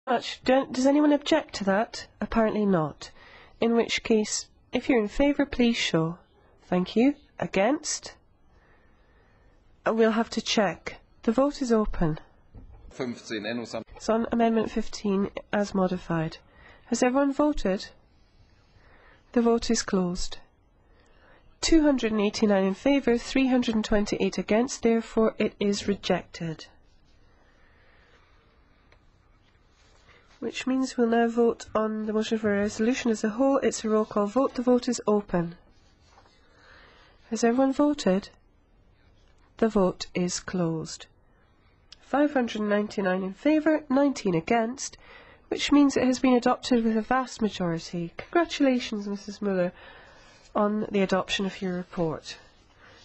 much. Does anyone object to that? Apparently not. In which case, if you're in favour, please show. Thank you. Against? We'll have to check. The vote is open. 15 It's on Amendment 15 as modified. Has everyone voted? The vote is closed. 289 in favour, 328 against, therefore it is rejected. Which means we'll now vote on the motion for a resolution as a whole. It's a roll call vote. The vote is open. Has everyone voted? The vote is closed. 599 in favour, 19 against, which means it has been adopted with a vast majority. Congratulations, Mrs. Muller, on the adoption of your report.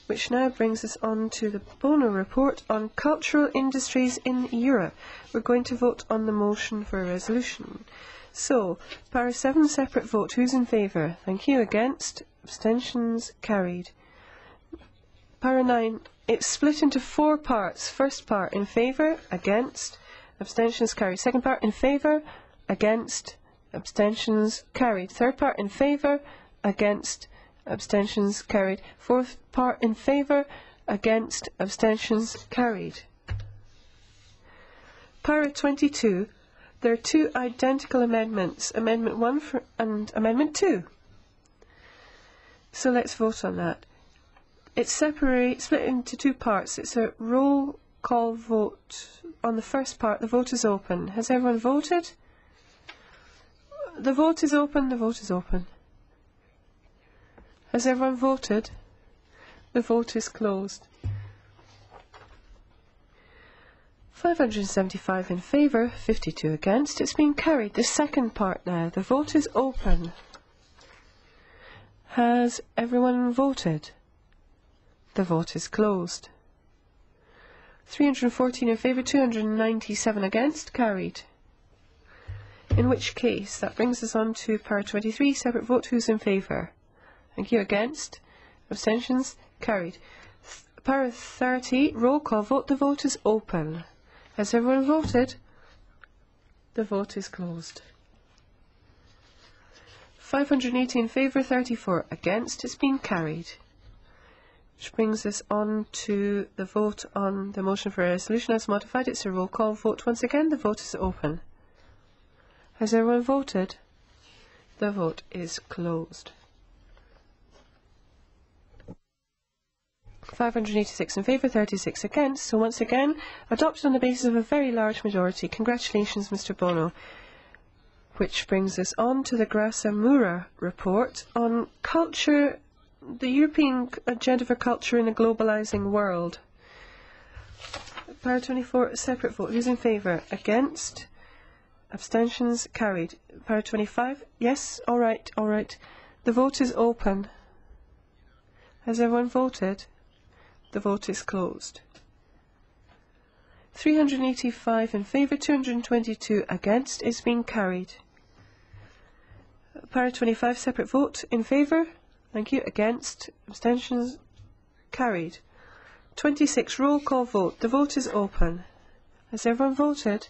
Which now brings us on to the Bono report on cultural industries in Europe. We're going to vote on the motion for a resolution. So, para 7, separate vote. Who's in favour? Thank you. Against? Abstentions? Carried. Para 9, it's split into 4 parts. First part, in favour? Against? Abstentions? Carried. Second part, in favour? Against? Abstentions? Carried. Third part, in favour? Against? Abstentions carried. Fourth part in favour, against, abstentions carried. Para 22, there are 2 identical amendments, Amendment 1 and Amendment 2. So let's vote on that. It's split into 2 parts. It's a roll call vote. On the first part, the vote is open. Has everyone voted? The vote is open. The vote is open. Has everyone voted? The vote is closed. 575 in favour, 52 against. It's been carried. The second part now. The vote is open. Has everyone voted? The vote is closed. 314 in favour, 297 against. Carried. In which case, that brings us on to para 23, separate vote. Who's in favour? Thank you. Against? Abstentions? Carried. Para 30, roll call vote. The vote is open. Has everyone voted? The vote is closed. 580 in favour, 34 against. It's been carried. Which brings us on to the vote on the motion for a resolution as modified. It's a roll call vote. Once again, the vote is open. Has everyone voted? The vote is closed. 586 in favour, 36 against. So once again, adopted on the basis of a very large majority. Congratulations, Mr. Bono. Which brings us on to the Grasamura report on culture, the European agenda for culture in a globalising world. Para 24, separate vote. Who's in favour? Against? Abstentions? Carried. Para 25? Yes? All right, all right. The vote is open. Has everyone voted? The vote is closed. 385 in favour, 222 against. It's been carried. Para 25, separate vote. In favour? Thank you. Against? Abstentions? Carried. 26, roll call vote. The vote is open. Has everyone voted?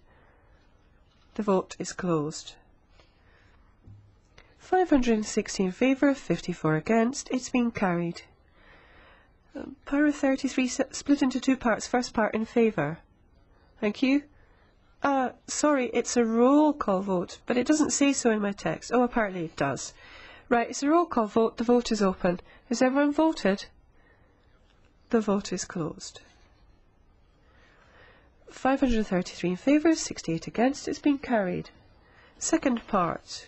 The vote is closed. 560 in favour, 54 against. It's been carried. Para 33, split into 2 parts. First part, in favour. Thank you. Sorry, it's a roll call vote, but it doesn't say so in my text. Oh, apparently it does. Right, it's a roll call vote. The vote is open. Has everyone voted? The vote is closed. 533 in favour, 68 against. It's been carried. Second part.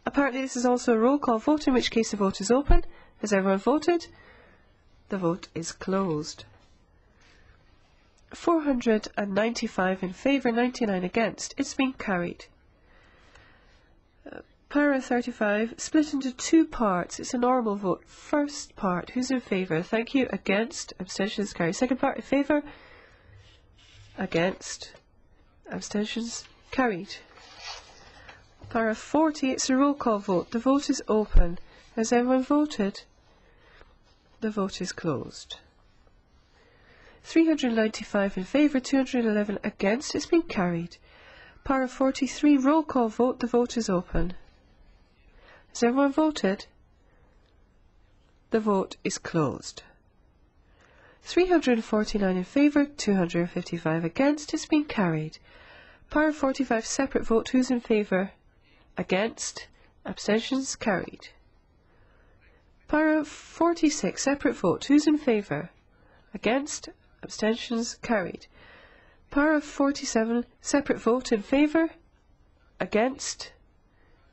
Apparently this is also a roll call vote, in which case the vote is open. Has everyone voted? The vote is closed. 495 in favour, 99 against. It's been carried. Para 35, split into 2 parts. It's a normal vote. First part, who's in favour? Thank you. Against? Abstentions carried. Second part, in favour? Against? Abstentions carried. Para 40, it's a roll call vote. The vote is open. Has everyone voted? The vote is closed. 395 in favour, 211 against. It's been carried. Para 43, roll call vote. The vote is open. Has everyone voted? The vote is closed. 349 in favour, 255 against. Has been carried. Para 45, separate vote. Who's in favour? Against. Abstentions carried. Para 46, separate vote. Who's in favour? Against. Abstentions carried. Para 47, separate vote. In favour? Against.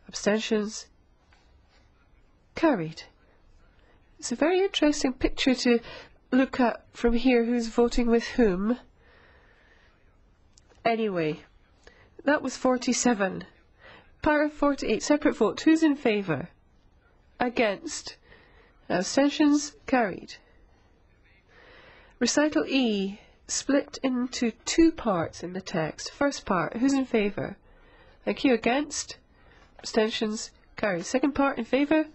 Abstentions carried. It's a very interesting picture to look at from here, who's voting with whom. Anyway, that was 47. Para 48, separate vote. Who's in favour? Against. Abstentions carried. Recital E, split into two parts in the text. First part, who's in favour? Thank you. Against. Abstentions carried. Second part, in favour?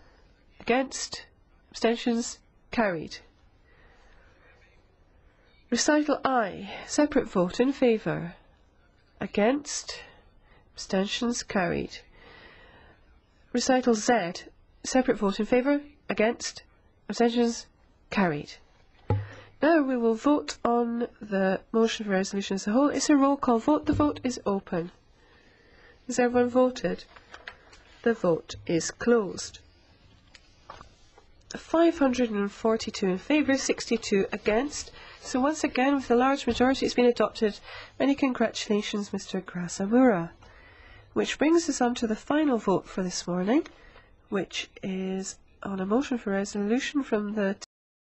Against. Abstentions carried. Recital I, separate vote. In favour? Against. Abstentions carried. Recital Z, separate vote. In favour? Against. Abstentions carried. Now we will vote on the motion for resolution as a whole. It's a roll call vote. The vote is open. Has everyone voted? The vote is closed. 542 in favour, 62 against. So once again, with a large majority, it's been adopted. Many congratulations, Mr. Grasamura. Which brings us on to the final vote for this morning, which is on a motion for resolution from the